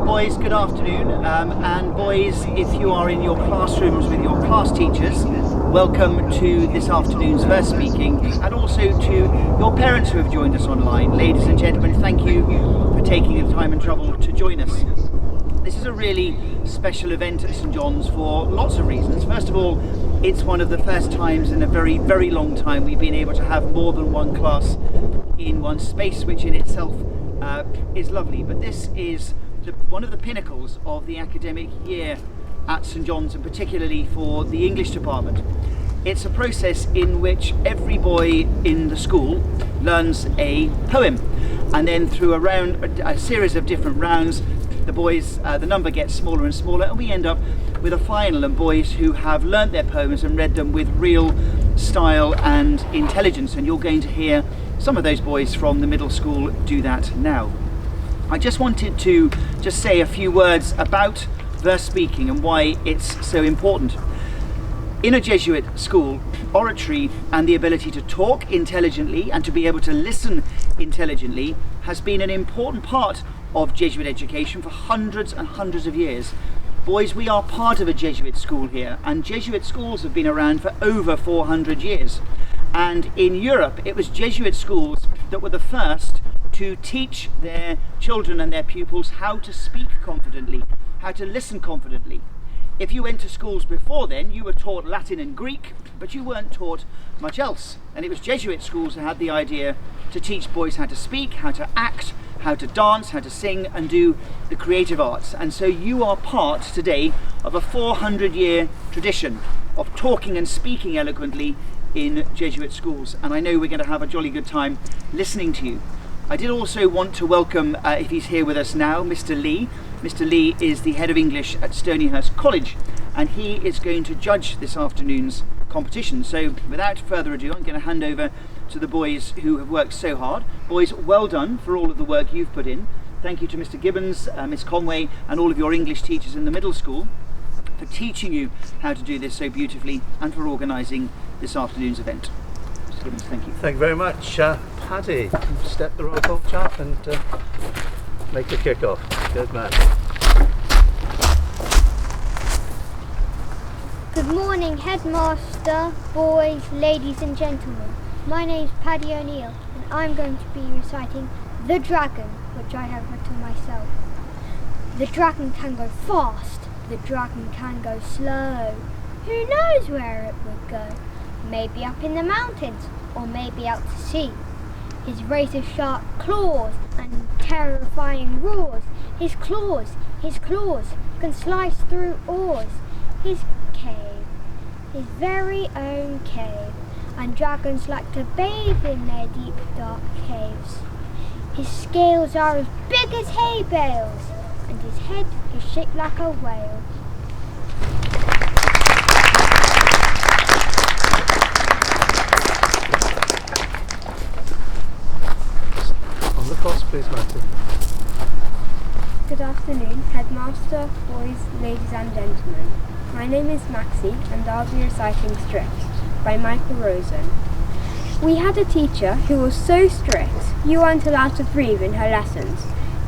Boys, good afternoon, and boys, if you are in your classrooms with your class teachers, welcome to this afternoon's verse speaking, and also to your parents who have joined us online. Ladies and gentlemen, thank you for taking the time and trouble to join us. This is a really special event at St John's for lots of reasons. First of all, it's one of the first times in a very, very long time we've been able to have more than one class in one space, which in itself is lovely. But this is one of the pinnacles of the academic year at St John's, and particularly for the English department. It's a process in which every boy in the school learns a poem, and then through a series of different rounds, the boys, the number gets smaller and smaller, and we end up with a final of boys who have learnt their poems and read them with real style and intelligence, and you're going to hear some of those boys from the middle school do that now. I just wanted to say a few words about verse speaking and why it's so important. In a Jesuit school, oratory and the ability to talk intelligently and to be able to listen intelligently has been an important part of Jesuit education for hundreds and hundreds of years. Boys, we are part of a Jesuit school here, and Jesuit schools have been around for over 400 years. And in Europe, it was Jesuit schools that were the first to teach their children and their pupils how to speak confidently, how to listen confidently. If you went to schools before then, you were taught Latin and Greek, but you weren't taught much else. And it was Jesuit schools that had the idea to teach boys how to speak, how to act, how to dance, how to sing, and do the creative arts. And so you are part today of a 400-year tradition of talking and speaking eloquently in Jesuit schools. And I know we're going to have a jolly good time listening to you. I did also want to welcome, if he's here with us now, Mr Leigh. Mr Leigh is the head of English at Stonyhurst College, and he is going to judge this afternoon's competition. So without further ado, I'm going to hand over to the boys who have worked so hard. Boys, well done for all of the work you've put in. Thank you to Mr Gibbons, Miss Conway, and all of your English teachers in the middle school for teaching you how to do this so beautifully and for organising this afternoon's event. Mr Gibbons, thank you. Thank you very much. Paddy, step the rope up, chap, and make the kick-off. Good man. Good morning, headmaster, boys, ladies and gentlemen. My name's Paddy O'Neill, and I'm going to be reciting The Dragon, which I have written myself. The dragon can go fast, the dragon can go slow. Who knows where it would go? Maybe up in the mountains, or maybe out to sea. His razor-sharp claws and terrifying roars. His claws can slice through oars. His cave, his very own cave, and dragons like to bathe in their deep dark caves. His scales are as big as hay bales, and his head is shaped like a whale. On the cross, please, Martin. Good afternoon, headmaster, boys, ladies and gentlemen. My name is Maxie, and I'll be reciting Strict by Michael Rosen. We had a teacher who was so strict you weren't allowed to breathe in her lessons.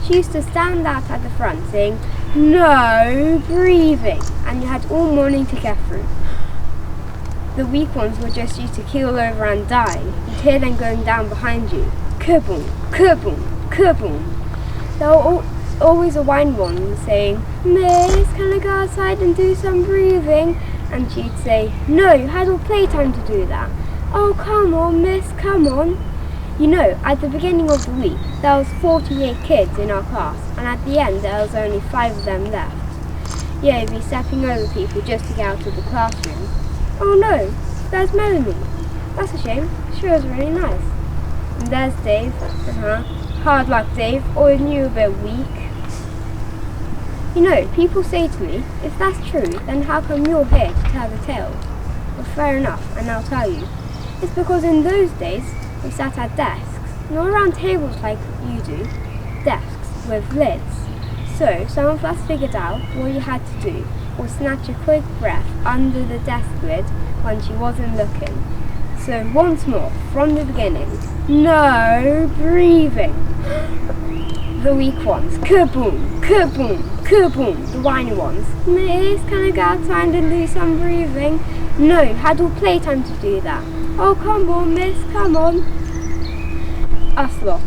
She used to stand out at the front saying, "No breathing," and you had all morning to get through. The weak ones were just used to keel over and die. You'd hear them going down behind you. Kaboom, kaboom, kaboom. There were always a whine one saying, "Miss, can I go outside and do some breathing?" And she'd say, "No, you had all playtime to do that." "Oh, come on, miss, come on." You know, at the beginning of the week, there was 48 kids in our class, and at the end there was only 5 of them left. Yeah, you'd be stepping over people just to get out of the classroom. "Oh no, there's Melanie. That's a shame, she was really nice." And there's Dave. Hard luck, Dave, or you a bit weak. You know, people say to me, if that's true, then how come you're here to tell the tale? Well, fair enough, and I'll tell you. It's because in those days, we sat at desks, not around tables like you do, desks with lids. So, some of us figured out what you had to do was snatch a quick breath under the desk lid when she wasn't looking. So, once more, from the beginning, no breathing. The weak ones. Kaboom, kaboom, kaboom. The whiny ones. Miss, can I go outside and do some breathing? No, had all playtime to do that. Oh, come on, miss, come on. Us lot.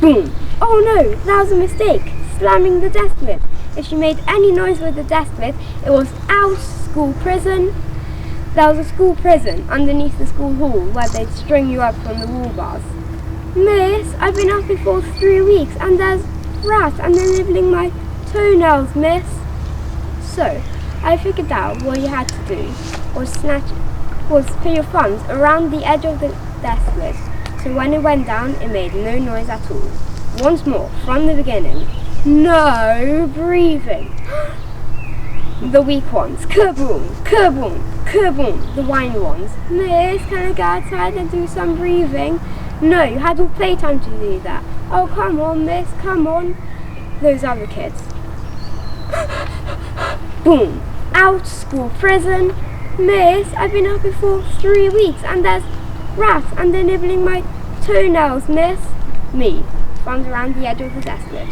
Boom. Oh no, that was a mistake. Slamming the desk lid. If she made any noise with the desk lid, it was out school prison. There was a school prison underneath the school hall where they'd string you up from the wall bars. Miss, I've been up here for 3 weeks and there's rats and they're nibbling my toenails, miss. So, I figured out what you had to do was put your thumbs around the edge of the desk lid. So when it went down, it made no noise at all. Once more, from the beginning. No breathing. The weak ones. Kaboom, kaboom, kaboom. The whiny ones. Miss, can I go outside and do some breathing? No, you had all playtime to do that. Oh, come on, miss, come on. Those other kids. Boom. Out school prison. Miss, I've been up here for 3 weeks and there's rats and they're nibbling my toenails, miss. Me. Thumbs around the edge of the desk lid.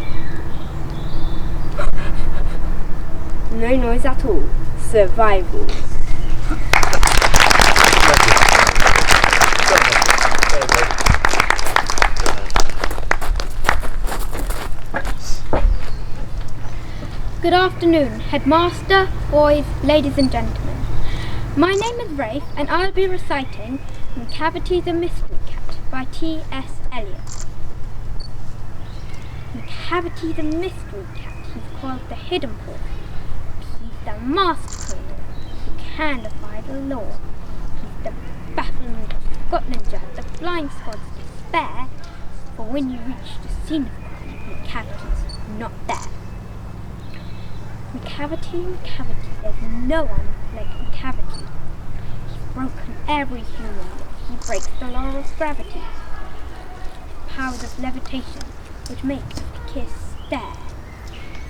No noise at all. Survival. Good afternoon, headmaster, boys, ladies and gentlemen. My name is Rafe and I'll be reciting Cavity the Mystery Cat by T.S. Eliot. Cavity the Mystery Cat, he's called the Hidden Paw. He's the master criminal who can defy the law. He's the bafflement of Scotland Yard, the blind Scots despair. For when you reach the scene of crime, Cavity's not there. Cavity, there's no one like Cavity. He's broken every human law. He breaks the law of gravity. Powers of levitation, which makes the kiss stare.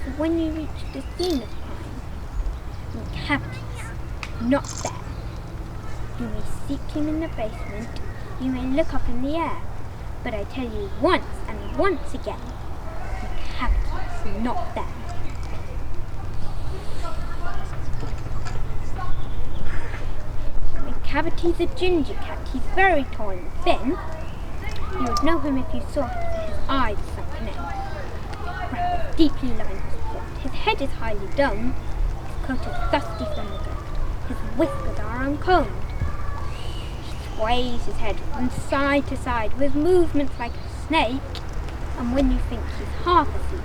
So when you reach the scene of crime, Cavity's not there. You may seek him in the basement, you may look up in the air, but I tell you once and once again, Cavity's not there. Cavity's a ginger cat. He's very tall and thin. You would know him if you saw his eyes sunken in. Rabbit deeply lined his throat. His head is highly domed. His coat is dusty from the dirt. His whiskers are uncombed. He sways his head from side to side with movements like a snake. And when you think he's half asleep,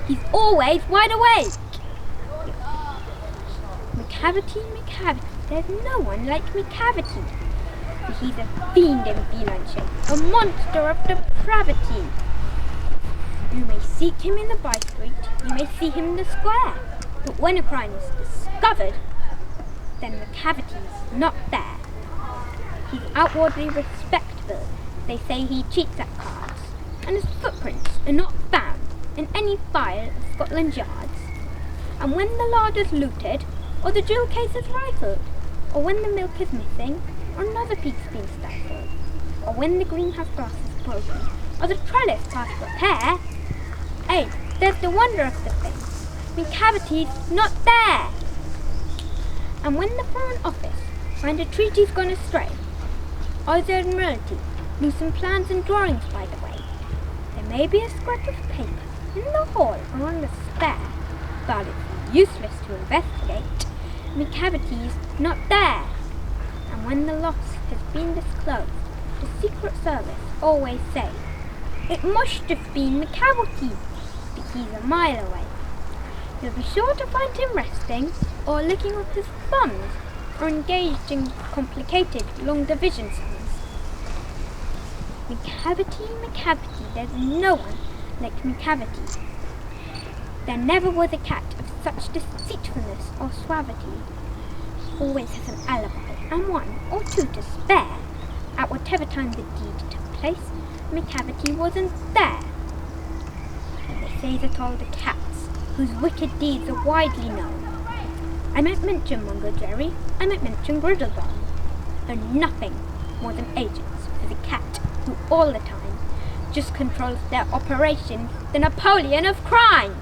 he's always wide awake. Cavity, there's no one like Cavity. He's a fiend in feline shape, a monster of depravity. You may seek him in the by street, you may see him in the square, but when a crime is discovered, then Cavity's not there. He's outwardly respectable. They say he cheats at cards, and his footprints are not found in any file of Scotland Yards. And when the larder's looted, or the jewel case is rifled, or when the milk is missing, or another pig's been stifled, or when the greenhouse glass is broken, or the trellis past repair, there's the wonder of the thing. Cavity's not there. And when the Foreign Office find a treaty's gone astray, or the Admiralty lose some plans and drawings by the way, there may be a scrap of paper in the hall or on the spare, but it's useless to investigate. Cavity's not there. And when the loss has been disclosed, the Secret Service always say, it must have been Cavity, but he's a mile away. You'll be sure to find him resting, or licking off his thumbs, or engaged in complicated long division sums. Cavity, there's no one like Cavity. There never was a cat of such deceitfulness or suavity. He always has an alibi, and one or two to spare. At whatever time the deed took place, Cavity wasn't there. They say that all the cats, whose wicked deeds are widely known, I might mention Mungo Jerry, I might mention Griddlebone, are nothing more than agents for the cat who all the time just controls their operation, the Napoleon of crime.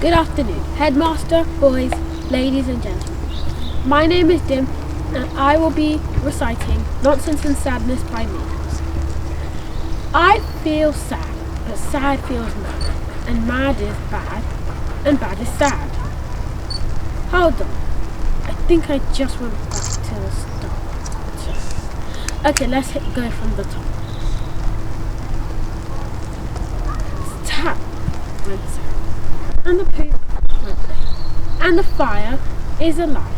Good afternoon, headmaster, boys, ladies and gentlemen. My name is Dim and I will be reciting Nonsense and Sadness by me. I feel sad, but sad feels mad, and mad is bad, and bad is sad. Hold on, I think I just went back to the start. Okay, let's go from the top. Tap went sad. And the poop went there. And the fire is a liar.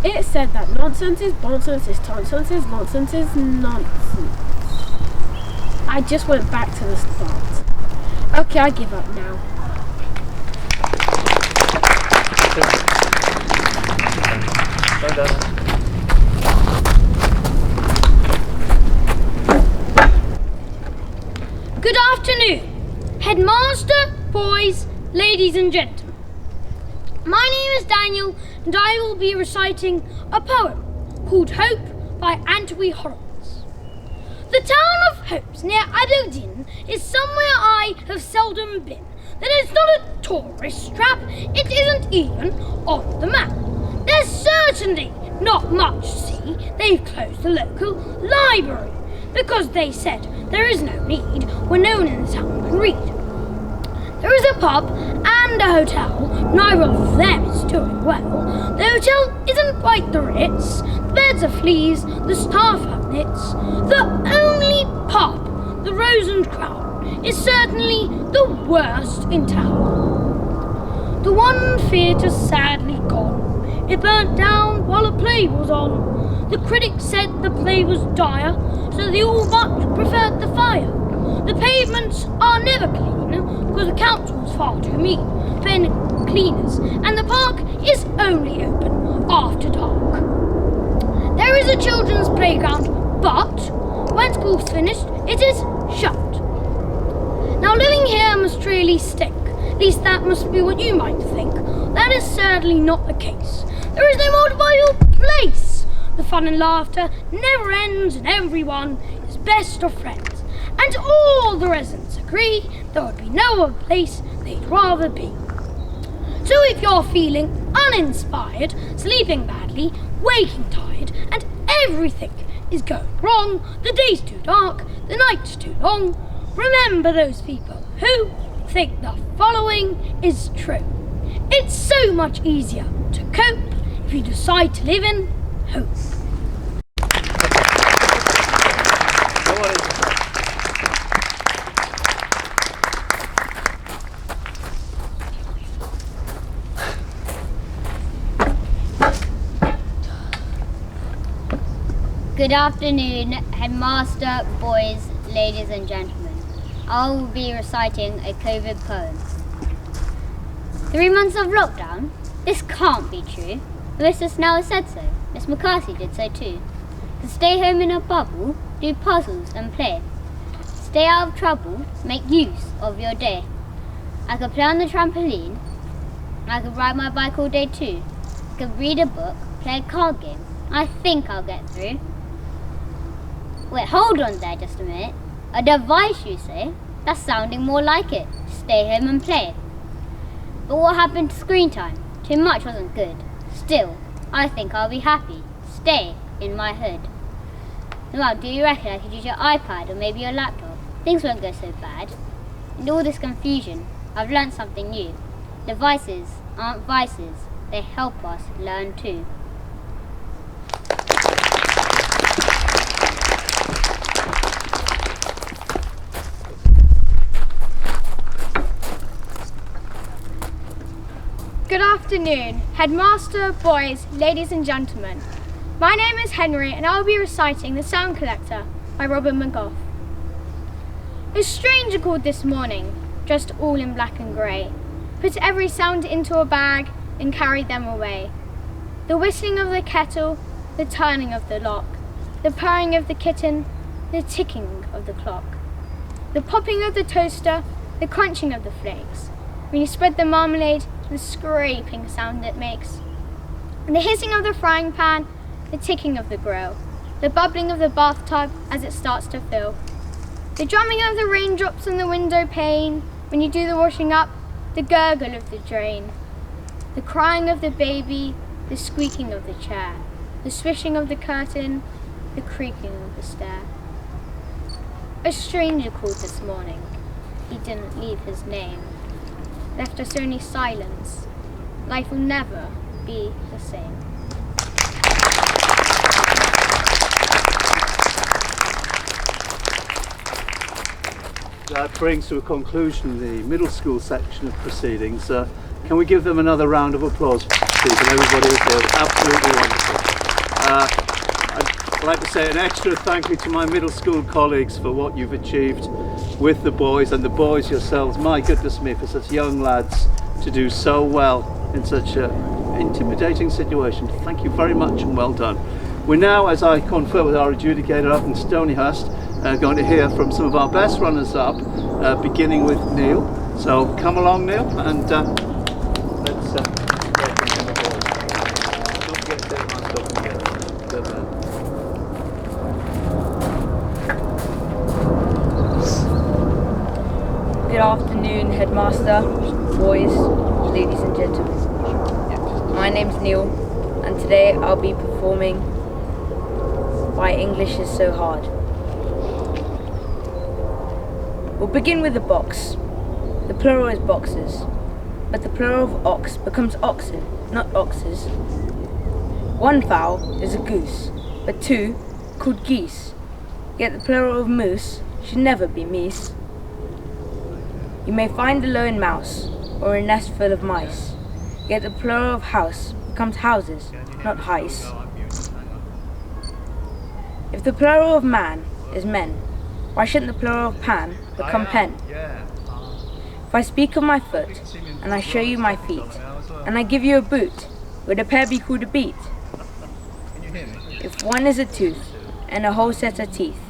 It said that nonsense is bonsense is tonsence is nonsense is nonsense. I just went back to the start. Okay, I give up now. Well done. Good afternoon, headmaster, boys, ladies and gentlemen. My name is Daniel and I will be reciting a poem called Hope by Antwi Horrocks. The town of Hopes near Aberdeen is somewhere I have seldom been. That is not a tourist trap, it isn't even on the map. There's certainly not much to see. They've closed the local library because they said there is no need when no one in the town can read. There is a pub and a hotel, neither of them is doing well. The hotel isn't quite the Ritz, the beds are fleas, the staff have nits. The only pub, the Rose and Crown, is certainly the worst in town. The one theatre's sadly gone. It burnt down while a play was on. The critics said the play was dire, so they all but preferred the fire. The pavements are never clean, because the council's far too mean for any cleaners, and the park is only open after dark. There is a children's playground, but when school's finished, it is shut. Now living here must really stink, at least that must be what you might think. That is certainly not the case. There is no more vital place. The fun and laughter never ends, and everyone is best of friends. And all the residents agree there would be no other place they'd rather be. So if you're feeling uninspired, sleeping badly, waking tired, and everything is going wrong, the day's too dark, the night's too long, remember those people who think the following is true. It's so much easier to cope if you decide to live in hope. Good afternoon, headmaster, boys, ladies and gentlemen. I will be reciting a COVID poem. 3 months of lockdown? This can't be true. Mr. Snell said so. Miss McCarthy did so too. To stay home in a bubble, do puzzles and play. Stay out of trouble, make use of your day. I could play on the trampoline. I could ride my bike all day too. I could read a book, play a card game. I think I'll get through. Wait, hold on there just a minute. A device, you say? That's sounding more like it. Stay home and play. But what happened to screen time? Too much wasn't good. Still, I think I'll be happy. Stay in my hood. Well, do you reckon I could use your iPad or maybe your laptop? Things won't go so bad. In all this confusion, I've learnt something new. Devices aren't vices. They help us learn too. Good afternoon, headmaster, boys, ladies and gentlemen. My name is Henry and I will be reciting The Sound Collector by Robert McGough. A stranger called this morning, dressed all in black and grey, put every sound into a bag and carried them away. The whistling of the kettle, the turning of the lock, the purring of the kitten, the ticking of the clock, the popping of the toaster, the crunching of the flakes, when you spread the marmalade, the scraping sound it makes. And the hissing of the frying pan, the ticking of the grill, the bubbling of the bathtub as it starts to fill, the drumming of the raindrops on the window pane, when you do the washing up, the gurgle of the drain, the crying of the baby, the squeaking of the chair, the swishing of the curtain, the creaking of the stair. A stranger called this morning. He didn't leave his name. Left us only silence. Life will never be the same. That brings to a conclusion the middle school section of proceedings. Can we give them another round of applause, please? And everybody was here. Absolutely wonderful. I'd like to say an extra thank you to my middle school colleagues for what you've achieved with the boys, and the boys yourselves. My goodness me, for such young lads to do so well in such an intimidating situation. Thank you very much and well done. We're now, as I confer with our adjudicator up in Stonyhurst, going to hear from some of our best runners up, beginning with Neil. So come along, Neil, and let's welcome some of the boys. Don't forget to take my stuff again. Good man. Good afternoon, headmaster, boys, ladies and gentlemen. My name's Neil, and today I'll be performing Why English is So Hard. We'll begin with the box. The plural is boxes, but the plural of ox becomes oxen, not oxes. One fowl is a goose, but two called geese. Yet the plural of moose should never be meese. You may find a lone mouse, or a nest full of mice, yet the plural of house becomes houses, not heis. If the plural of man is men, why shouldn't the plural of pan become pen? If I speak of my foot, and I show you my feet, and I give you a boot, would a pair be called a beat? If one is a tooth, and a whole set of teeth,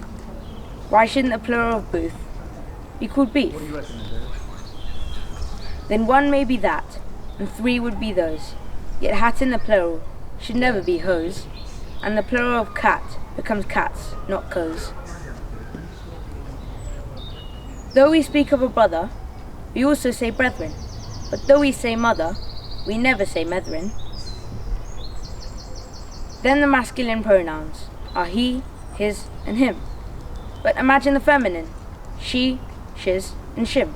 why shouldn't the plural of booth be called beef? Then one may be that, and three would be those, yet hat in the plural should never be hose, and the plural of cat becomes cats, not coes. Though we speak of a brother, we also say brethren, but though we say mother, we never say methrin. Then the masculine pronouns are he, his, and him. But imagine the feminine, she, shiz, and shim.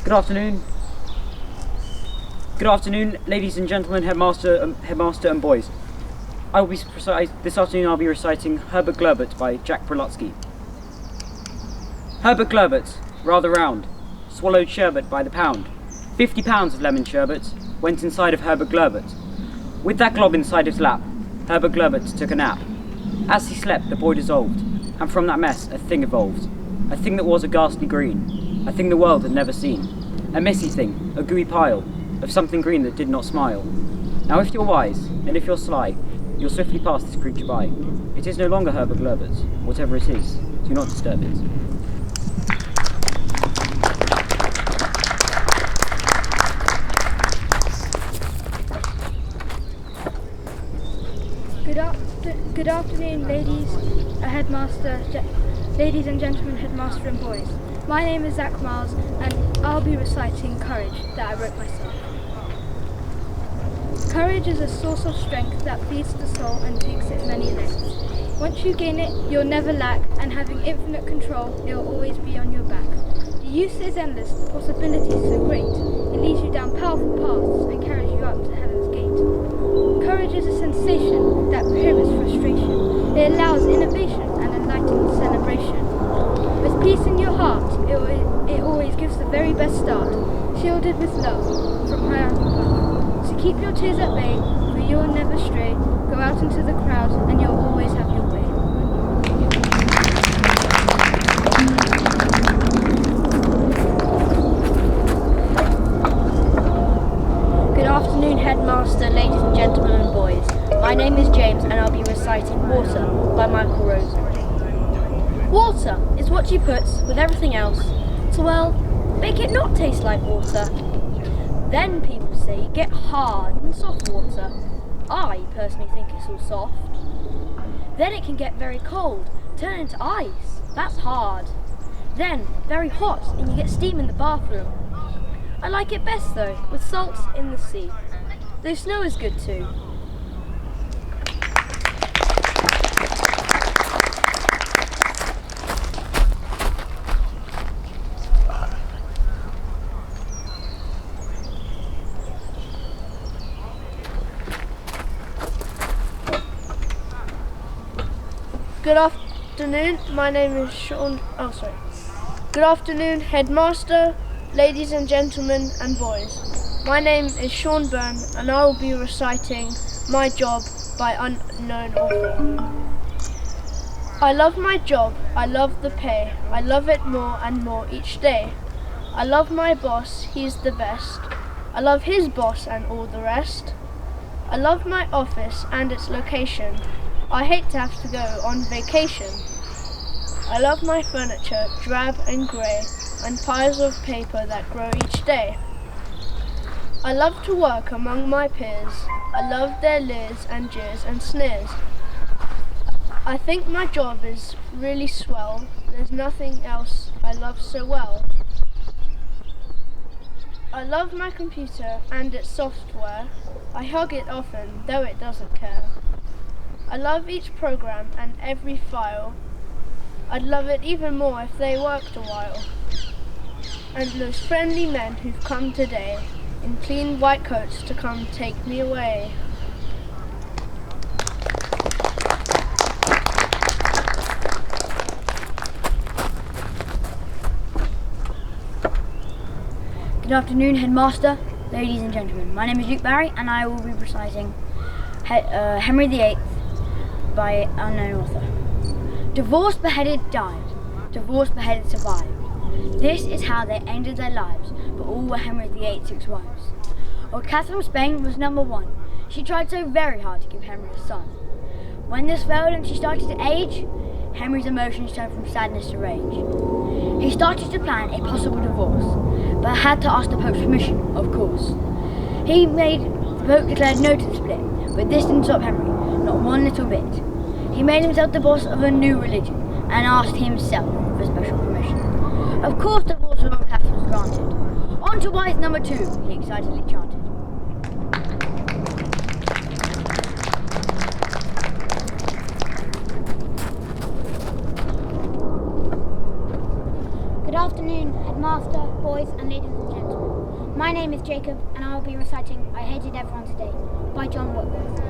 Good afternoon. Good afternoon, ladies and gentlemen, headmaster and boys. This afternoon I'll be reciting Herbert Glurbert by Jack Prelotsky. Herbert Glurbert, rather round, swallowed sherbet by the pound. 50 pounds of lemon sherbet went inside of Herbert Glurbert. With that glob inside his lap, Herbert Glurbert took a nap. As he slept, the boy dissolved, and from that mess a thing evolved. A thing that was a ghastly green, a thing the world had never seen. A messy thing, a gooey pile, of something green that did not smile. Now if you're wise, and if you're sly, you'll swiftly pass this creature by. It is no longer Herbert Glurbert. Whatever it is, do not disturb it. Good afternoon, ladies and gentlemen, headmaster and boys. My name is Zach Miles, and I'll be reciting Courage that I wrote myself. Courage is a source of strength that feeds the soul and takes it many lengths. Once you gain it, you'll never lack, and having infinite control, it'll always be on your back. The use is endless, the possibilities so great. It leads you down powerful paths and carries you up to heaven's gate. Courage is a sensation that prohibits frustration. It allows innovation and enlightened celebration. With peace in your heart, it always gives the very best start, shielded with love from high above. So keep your tears at bay, for you'll never stray. Go out into the crowd, and you'll always have your way. My name is James and I'll be reciting Water by Michael Rosen. Water is what you put with everything else to, well, make it not taste like water. Then people say get hard and soft water. I personally think it's all soft. Then it can get very cold, turn into ice. That's hard. Then very hot and you get steam in the bathroom. I like it best though, with salt in the sea. Though snow is good too. Good afternoon, my name is Sean. Good afternoon, headmaster, ladies and gentlemen and boys. My name is Sean Byrne and I will be reciting My Job by unknown author. I love my job, I love the pay, I love it more and more each day. I love my boss, he's the best. I love his boss and all the rest. I love my office and its location. I hate to have to go on vacation. I love my furniture, drab and grey, and piles of paper that grow each day. I love to work among my peers. I love their leers and jeers and sneers. I think my job is really swell. There's nothing else I love so well. I love my computer and its software. I hug it often, though it doesn't care. I love each program and every file. I'd love it even more if they worked a while. And those friendly men who've come today in clean white coats to come take me away. Good afternoon, headmaster, ladies and gentlemen. My name is Luke Barry and I will be reciting Henry VIII by unknown author. Divorced, beheaded, died. Divorced, beheaded, survived. This is how they ended their lives, but all were Henry VIII's 6 wives. Old Catherine of Spain was number 1. She tried so very hard to give Henry a son. When this failed and she started to age, Henry's emotions turned from sadness to rage. He started to plan a possible divorce, but had to ask the Pope's permission, of course. The Pope declared no to the split, but this didn't stop Henry, not one little bit. He made himself the boss of a new religion and asked himself for special permission. Of course divorce with Old Catherine was granted. On to wife number 2, he excitedly chanted. Good afternoon, headmaster, boys and ladies and gentlemen. My name is Jacob and I will be reciting I Hated Everyone Today by John Whitworth.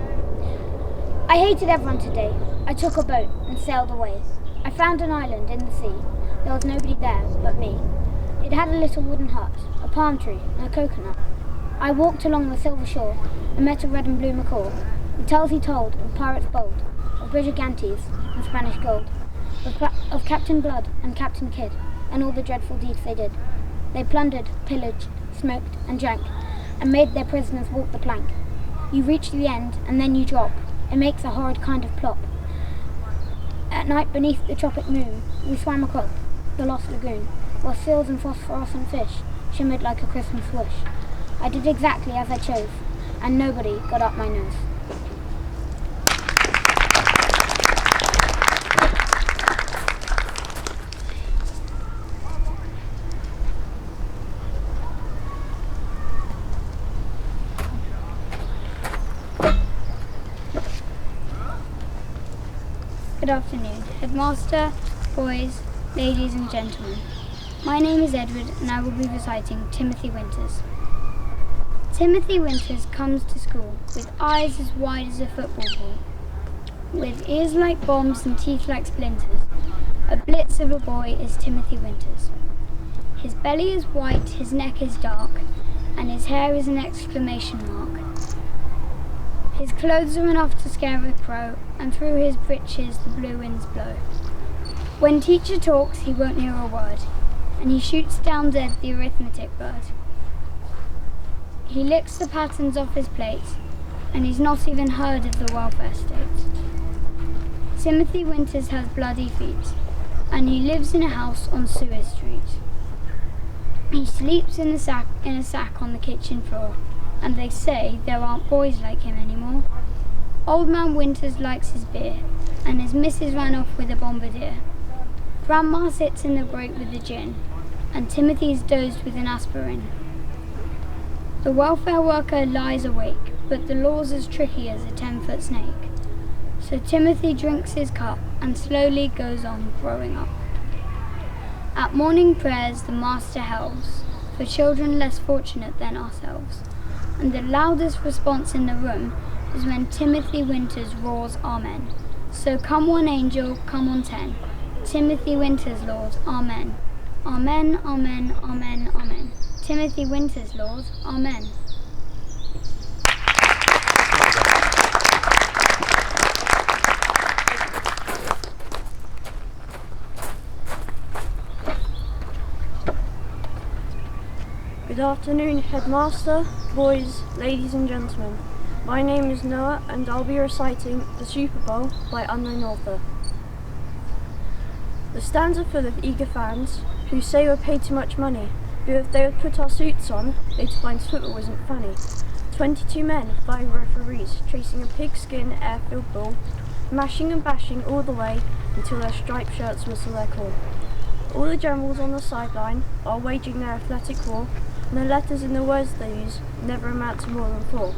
I hated everyone today. I took a boat and sailed away. I found an island in the sea. There was nobody there but me. It had a little wooden hut, a palm tree and a coconut. I walked along the silver shore and met a red and blue macaw. The tales he told of pirates bold, of Brigantes and Spanish gold, of Captain Blood and Captain Kidd, and all the dreadful deeds they did. They plundered, pillaged, smoked and drank, and made their prisoners walk the plank. You reach the end and then you drop. It makes a horrid kind of plop. At night beneath the tropic moon, we swam across the lost lagoon, while seals and phosphorescent fish shimmered like a Christmas wish. I did exactly as I chose, and nobody got up my nose. Good afternoon, headmaster, boys, ladies and gentlemen. My name is Edward and I will be reciting Timothy Winters. Timothy Winters comes to school with eyes as wide as a football ball, with ears like bombs and teeth like splinters. A blitz of a boy is Timothy Winters. His belly is white, his neck is dark, and his hair is an exclamation mark. His clothes are enough to scare a crow, and through his breeches the blue winds blow. When teacher talks, he won't hear a word, and he shoots down dead the arithmetic bird. He licks the patterns off his plate, and he's not even heard of the welfare state. Timothy Winters has bloody feet, and he lives in a house on Suez Street. He sleeps in a sack on the kitchen floor, and they say there aren't boys like him anymore. Old man Winters likes his beer, and his missus ran off with a bombardier. Grandma sits in the grate with the gin, and Timothy's dozed with an aspirin. The welfare worker lies awake, but the law's as tricky as a 10-foot snake. So Timothy drinks his cup and slowly goes on growing up. At morning prayers the master helps for children less fortunate than ourselves, and the loudest response in the room is when Timothy Winters roars Amen. So come one angel, come on 10. Timothy Winters, Lord, Amen. Amen, amen, amen, amen. Timothy Winters, Lord, Amen. Good afternoon, Headmaster, boys, ladies and gentlemen. My name is Noah and I'll be reciting The Super Bowl by unknown author. The stands are full of eager fans who say we're paid too much money, but if they would put our suits on, they'd find football isn't funny. 22 men, 5 referees, chasing a pigskin air-filled ball, mashing and bashing all the way until their striped shirts whistle their call. All the generals on the sideline are waging their athletic war, and the letters in the words they use never amount to more than 4.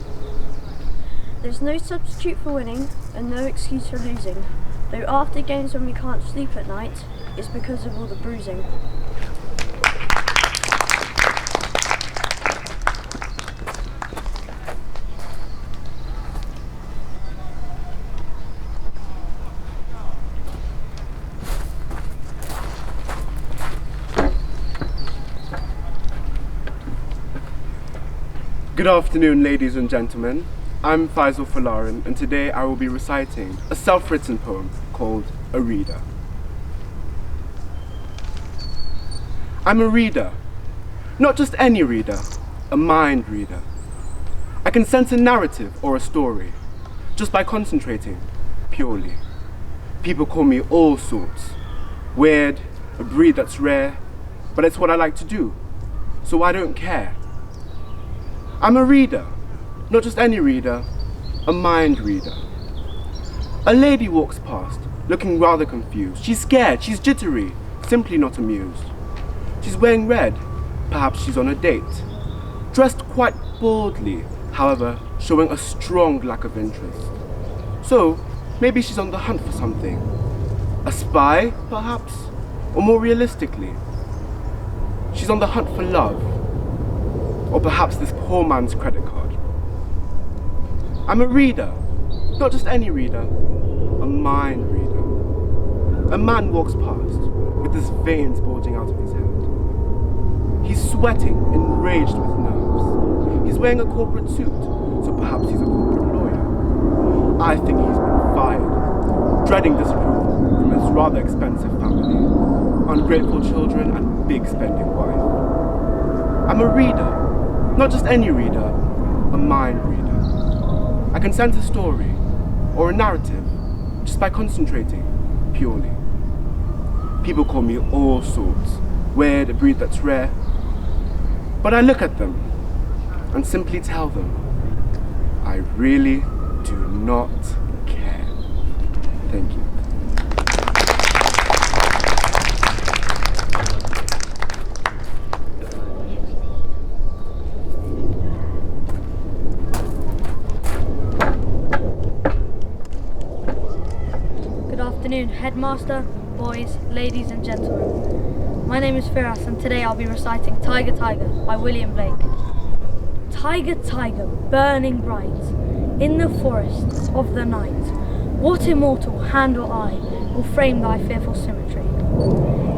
There's no substitute for winning and no excuse for losing, though after games when we can't sleep at night, it's because of all the bruising. Good afternoon, ladies and gentlemen. I'm Faisal Falarin, and today I will be reciting a self-written poem called A Reader. I'm a reader, not just any reader, a mind reader. I can sense a narrative or a story just by concentrating purely. People call me all sorts. Weird, a breed that's rare, but it's what I like to do, so I don't care. I'm a reader, not just any reader, a mind reader. A lady walks past, looking rather confused. She's scared, she's jittery, simply not amused. She's wearing red, perhaps she's on a date. Dressed quite boldly, however, showing a strong lack of interest. So, maybe she's on the hunt for something. A spy, perhaps? Or more realistically, she's on the hunt for love. Or perhaps this poor man's credit card. I'm a reader, not just any reader, a mind reader. A man walks past with his veins bulging out of his head. He's sweating, enraged with nerves. He's wearing a corporate suit, so perhaps he's a corporate lawyer. I think he's been fired, dreading disapproval from his rather expensive family, ungrateful children and big spending wife. I'm a reader, not just any reader, a mind reader. I can sense a story or a narrative just by concentrating purely. People call me all sorts, weird, a breed that's rare. But I look at them and simply tell them, I really do not care. Thank you. Headmaster, boys, ladies and gentlemen. My name is Firas and today I'll be reciting Tiger Tiger by William Blake. Tiger, tiger, burning bright, in the forests of the night, what immortal hand or eye will frame thy fearful symmetry?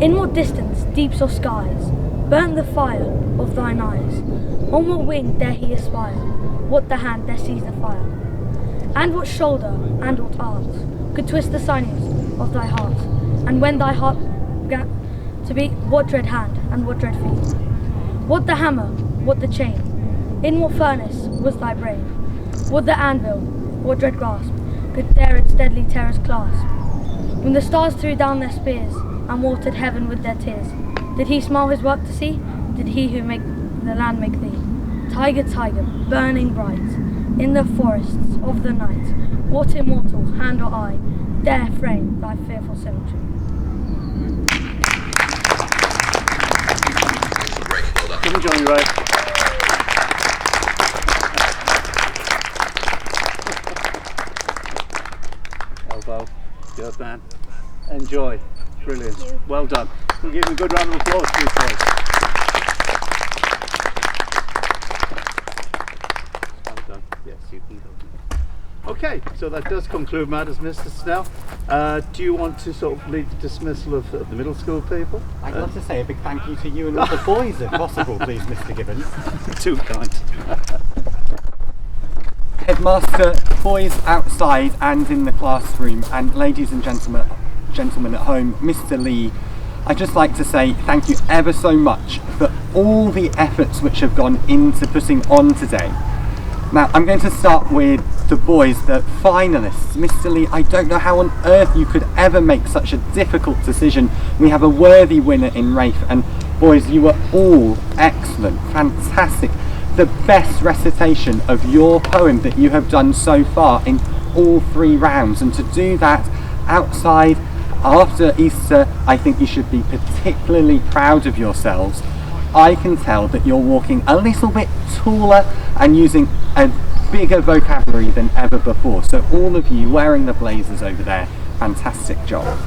In what distance, deeps or skies, burn the fire of thine eyes? On what wing dare he aspire? What the hand dare seize the fire? And what shoulder and what art could twist the sinews of thy heart? And when thy heart began to beat, what dread hand and what dread feet? What the hammer, what the chain? In what furnace was thy brain? Would the anvil, or dread grasp, could dare its deadly terrors clasp? When the stars threw down their spears, and watered heaven with their tears, did he smile his work to see? Did he who make the land make thee? Tiger, tiger, burning bright, in the forests of the night, what immortal hand or eye dare frame thy fearful symmetry? Give me Johnny Ray. Elbow. Good man. Enjoy. Brilliant. Well done. We'll give him a good round of applause, please, boys. Well done. Yes, you can go. Okay, so that does conclude matters, Mr. Snell. Do you want to sort of lead the dismissal of the middle school people? I'd love to say a big thank you to you and all the boys, if possible, please, Mr. Gibbons. Too kind. Headmaster, boys outside and in the classroom, and ladies and gentlemen at home, Mr. Leigh, I'd just like to say thank you ever so much for all the efforts which have gone into putting on today. Now, I'm going to start with the boys, the finalists. Mr. Leigh, I don't know how on earth you could ever make such a difficult decision. We have a worthy winner in Rafe, and boys, you were all excellent, fantastic. The best recitation of your poem that you have done so far in all 3 rounds, and to do that outside after Easter, I think you should be particularly proud of yourselves. I can tell that you're walking a little bit taller and using a bigger vocabulary than ever before. So all of you wearing the blazers over there, fantastic job.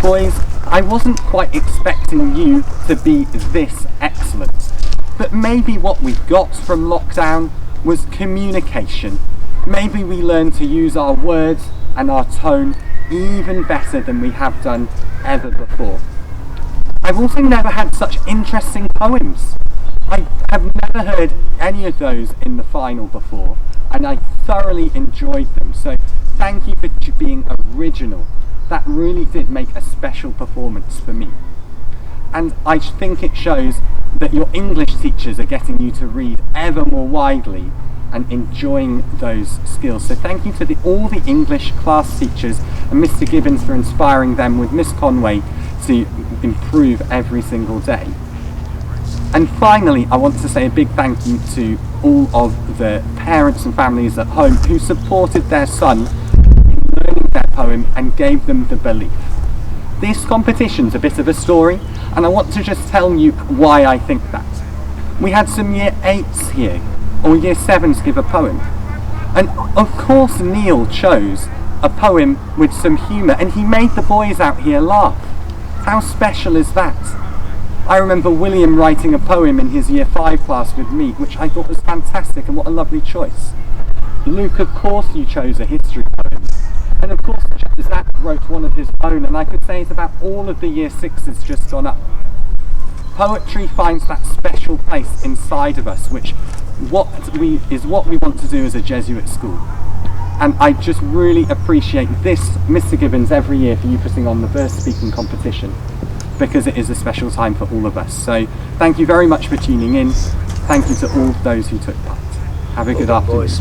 Boys, I wasn't quite expecting you to be this excellent, but maybe what we got from lockdown was communication. Maybe we learned to use our words and our tone even better than we have done ever before. I've also never had such interesting poems. I have never heard any of those in the final before, and I thoroughly enjoyed them. So thank you for being original. That really did make a special performance for me. And I think it shows that your English teachers are getting you to read ever more widely and enjoying those skills. So thank you to all the English class teachers and Mr. Gibbons for inspiring them with Miss Conway to improve every single day. And finally, I want to say a big thank you to all of the parents and families at home who supported their son in learning their poem and gave them the belief. This competition's a bit of a story, and I want to just tell you why I think that. We had some year 8s here, or year 7s give a poem. And of course Neil chose a poem with some humour, and he made the boys out here laugh. How special is that? I remember William writing a poem in his year 5 class with me, which I thought was fantastic, and what a lovely choice. Luke, of course you chose a history poem. And of course Zach wrote one of his own, and I could say it's about all of the year 6s just gone up. Poetry finds that special place inside of us, which is what we want to do as a Jesuit school. And I just really appreciate this, Mr. Gibbons, every year for you putting on the verse speaking competition, because it is a special time for all of us. So thank you very much for tuning in. Thank you to all those who took part. Have a good afternoon. Boys.